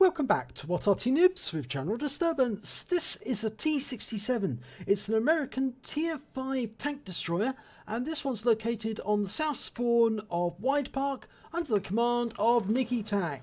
Welcome back to What Arty Noobs with Channel Disturbance. This is a T67. It's an American Tier 5 tank destroyer, and this one's located on the south spawn of Widepark under the command of Nikitaq.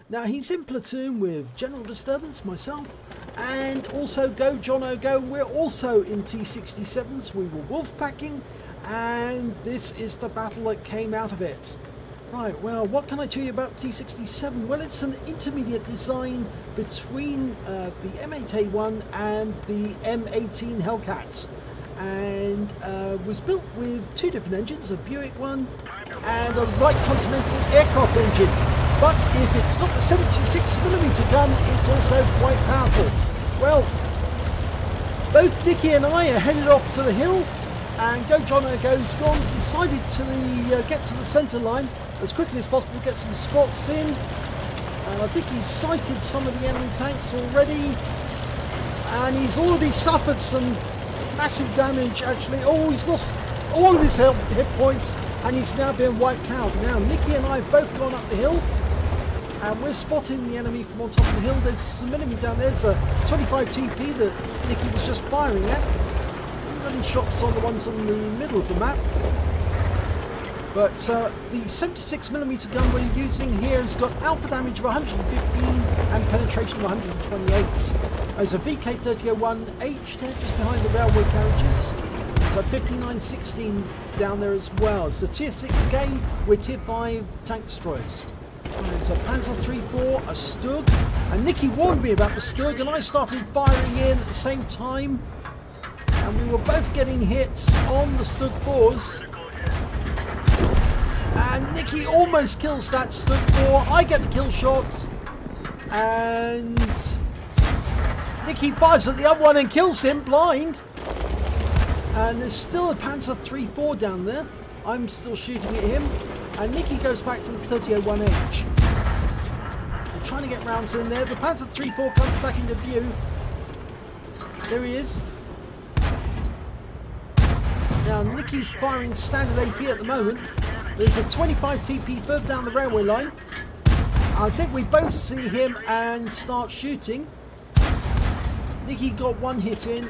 Now he's in platoon with General Disturbance, myself, and also Gojonnogo. We're also in T67s. We were wolf packing, and this is the battle that came out of it. Right, well, what can I tell you about T67? Well, it's an intermediate design between the M8A1 and the M18 Hellcats, and was built with two different engines, a Buick one and a Wright Continental aircraft engine. But if it's got the 76mm gun, it's also quite powerful. Well, both Nikki and I are headed off to the hill, and Gojonnogo's decided to get to the centre line as quickly as possible, get some spots in, and I think he's sighted some of the enemy tanks already, and he's already suffered some massive damage actually. Oh, he's lost all of his hit points, and he's now been wiped out. Now Nikki and I have both gone up the hill, and we're spotting the enemy from on top of the hill. There's some enemy down there. There's a 25 TP that Nikki was just firing at. We've got any shots on the ones in the middle of the map. But the 76mm gun we're using here has got alpha damage of 115 and penetration of 128. There's a VK3001H there just behind the railway carriages. There's a 5916 down there as well. It's a tier 6 game with tier 5 tank destroyers. There's a Panzer III-4, a Stug, and Nikki warned me about the Stug, and I started firing in at the same time, and we were both getting hits on the Stug 4s. And Nikki almost kills that Stug 4. I get the kill shot, and Nikki fires at the other one and kills him blind. And there's still a Panzer III-4 down there. I'm still shooting at him, and Nikki goes back to the 3001H. I'm trying to get rounds in there. The Panzer III-4 comes back into view. There he is. Now Nikki's firing standard AP at the moment. There's a 25 TP further down the railway line. I think we both see him and start shooting. Nikki got one hit in.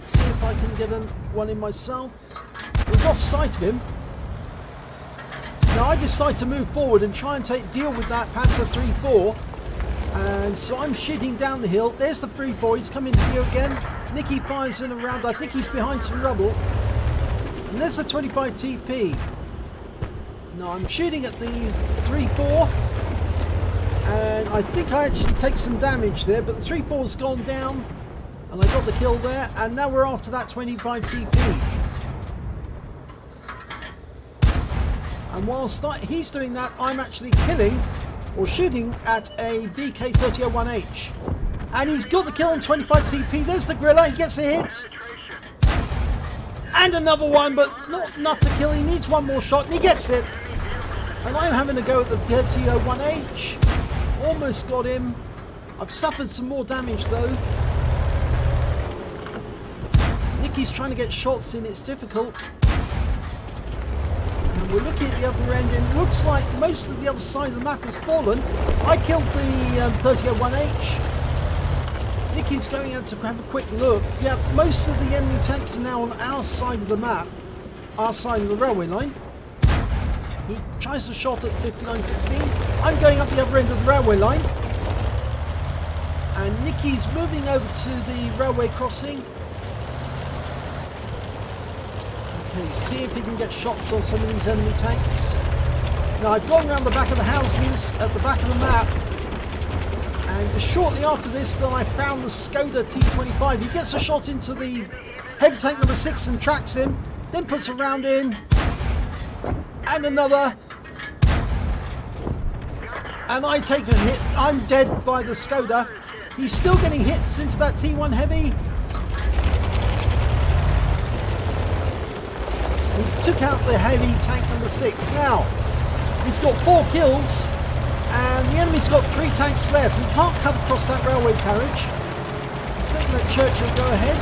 See if I can get one in myself. We've lost sight of him. Now I decide to move forward and try and deal with that Panzer III-4. And so I'm shooting down the hill. There's the III-4. He's coming to view again. Nikki fires in around. I think he's behind some rubble. And there's the 25 TP. Now I'm shooting at the III-4, and I think I actually take some damage there, but the III-4's gone down, and I got the kill there, and now we're after that 25 TP. And whilst he's doing that, I'm actually killing, or shooting at a VK3001H. And he's got the kill on 25 TP. There's the Griller, he gets a hit. And another one, but not enough to kill. He needs one more shot, and he gets it. And I'm having to go at the 3001H. Almost got him. I've suffered some more damage though. Nikki's trying to get shots in, it's difficult. And we're looking at the other end, and it looks like most of the other side of the map has fallen. I killed the 3001H. Nikki's going out to have a quick look. Yeah, most of the enemy tanks are now on our side of the map, our side of the railway line. He tries to shot at 5916. I'm going up the other end of the railway line. And Nikki's moving over to the railway crossing. Okay, see if he can get shots on some of these enemy tanks. Now I've gone around the back of the houses at the back of the map. And shortly after this, then I found the Skoda T25. He gets a shot into the heavy tank number 6 and tracks him. Then puts a round in. And another, and I take a hit. I'm dead by the Skoda. He's still getting hits into that T1 heavy. He took out the heavy tank number 6. Now he's got 4 kills, and the enemy's got 3 tanks left. We can't cut across that railway carriage. Let's let Churchill go ahead.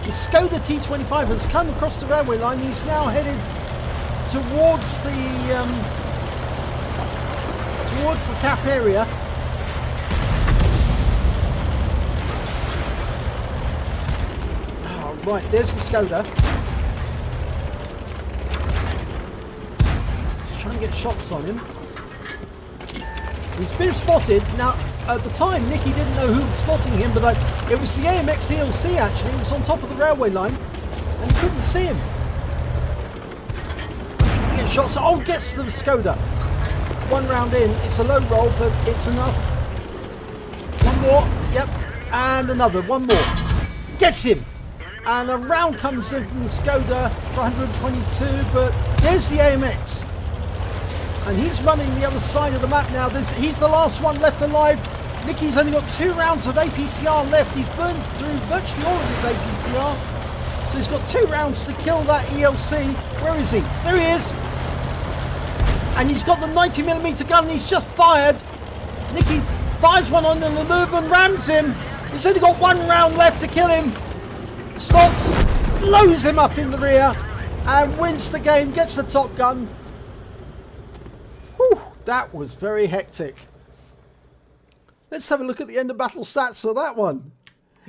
The Skoda T25 has come across the railway line. He's now headed towards the towards the cap area. Oh, right, there's the Skoda. Just trying to get shots on him. He's been spotted. Now, at the time, Nicky didn't know who was spotting him, but it was the AMX ELC actually. It was on top of the railway line, and he couldn't see him. He gets shots. Oh, gets the Skoda. One round in. It's a low roll, but it's enough. One more. Yep. And another. One more. Gets him. And a round comes in from the Skoda for 122, but there's the AMX. And he's running the other side of the map now. He's the last one left alive. Nicky's only got 2 rounds of APCR left. He's burned through virtually all of his APCR. So he's got 2 rounds to kill that ELC. Where is he? There he is. And he's got the 90mm gun. He's just fired. Nicky fires one on the maneuver and rams him. He's only got 1 round left to kill him. Stops, blows him up in the rear, and wins the game. Gets the Top Gun. Whew, that was very hectic. Let's have a look at the end of battle stats for that one.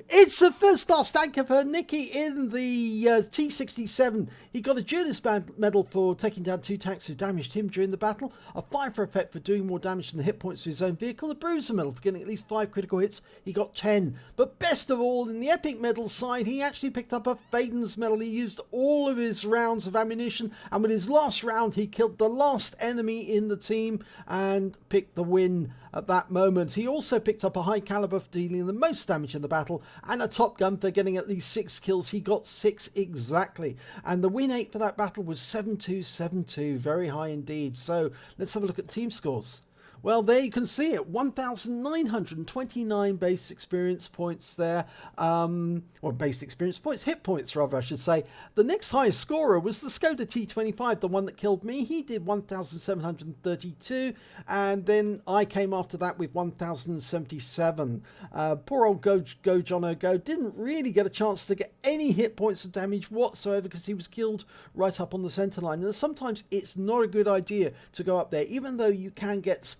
It's a first class tanker for Nicky in the T67. He got a Judas medal for taking down 2 tanks who damaged him during the battle, a 5 for effect for doing more damage than the hit points to his own vehicle, a Bruiser medal for getting at least 5 critical hits. He got 10. But best of all, in the epic medal side, he actually picked up a Fadin's medal. He used all of his rounds of ammunition, and with his last round, he killed the last enemy in the team and picked the win at that moment. He also picked up a high caliber for dealing the most damage in the battle, and a Top Gun for getting at least 6 kills. He got 6 exactly. And the win 8 for that battle was 7-2-7-2. Very high indeed. So let's have a look at team scores. Well, there you can see it. 1,929 base experience points there. Or base experience points, hit points rather, I should say. The next highest scorer was the Skoda T25, the one that killed me. He did 1,732. And then I came after that with 1,077. Poor old Gojonnogo didn't really get a chance to get any hit points of damage whatsoever because he was killed right up on the centre line. And sometimes it's not a good idea to go up there, even though you can get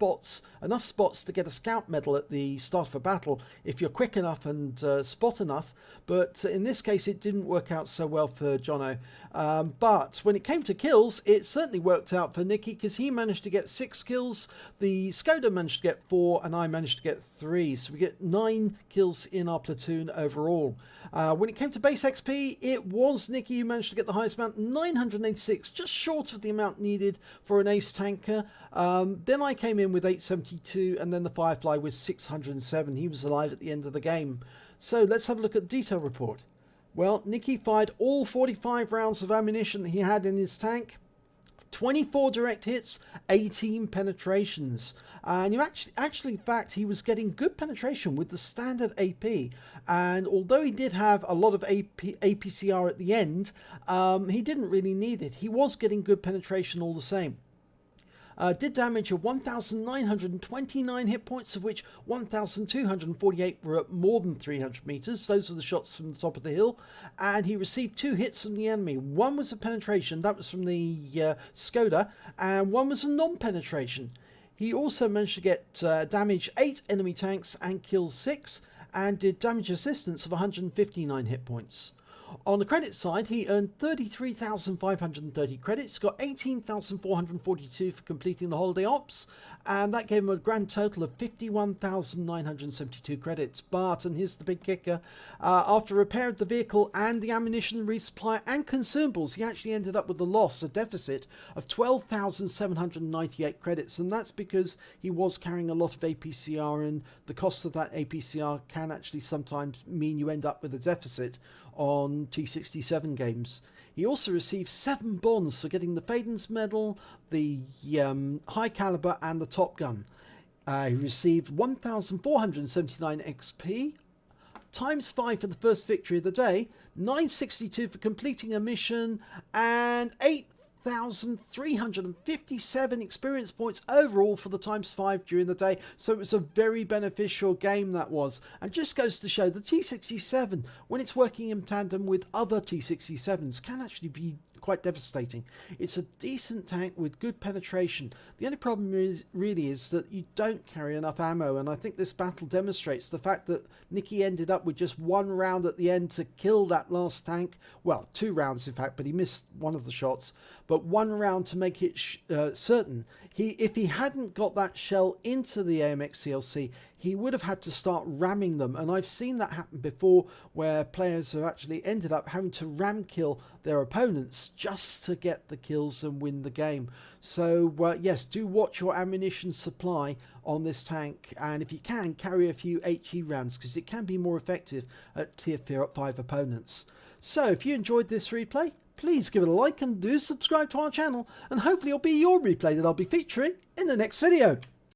enough spots to get a scout medal at the start of a battle if you're quick enough and spot enough. But in this case, it didn't work out so well for Jono. But when it came to kills, it certainly worked out for Nicky because he managed to get 6 kills. The Skoda managed to get 4 and I managed to get 3. So we get 9 kills in our platoon overall. When it came to base XP, it was Nicky who managed to get the highest amount, 986, just short of the amount needed for an ace tanker. Then I came in with 872 and then the Firefly was 607. He was alive at the end of the game. So let's have a look at the detail report. Well, Nicky fired all 45 rounds of ammunition that he had in his tank. 24 direct hits, 18 penetrations. And you actually, in fact, he was getting good penetration with the standard AP. And although he did have a lot of APCR at the end, he didn't really need it. He was getting good penetration all the same. Did damage of 1,929 hit points, of which 1,248 were at more than 300 meters. Those were the shots from the top of the hill. And he received 2 hits from the enemy. One was a penetration, that was from the Skoda, and one was a non-penetration. He also managed to get damage 8 enemy tanks and kill 6, and did damage assistance of 159 hit points. On the credit side, he earned 33,530 credits, got 18,442 for completing the holiday ops, and that gave him a grand total of 51,972 credits. But, and here's the big kicker, after repair of the vehicle and the ammunition resupply and consumables, he actually ended up with a loss, a deficit of 12,798 credits, and that's because he was carrying a lot of APCR, and the cost of that APCR can actually sometimes mean you end up with a deficit on T67 games. He also received 7 bonds for getting the Fadin's medal, the high caliber and the Top Gun. He received 1,479 XP, times 5 for the first victory of the day, 962 for completing a mission, and 8,357 experience points overall for the times 5 during the day. So it was a very beneficial game, that was. And just goes to show the T67, when it's working in tandem with other T67s, can actually be quite devastating. It's a decent tank with good penetration. The only problem really is that you don't carry enough ammo, and I think this battle demonstrates the fact that Nicky ended up with just one round at the end to kill that last tank. Well, 2 rounds in fact, but he missed one of the shots. But 1 round to make it certain. If he hadn't got that shell into the AMX CLC, he would have had to start ramming them, and I've seen that happen before where players have actually ended up having to ram kill their opponents just to get the kills and win the game. So yes, do watch your ammunition supply on this tank, and if you can, carry a few HE rounds because it can be more effective at tier 5 opponents. So if you enjoyed this replay, please give it a like and do subscribe to our channel, and hopefully it'll be your replay that I'll be featuring in the next video.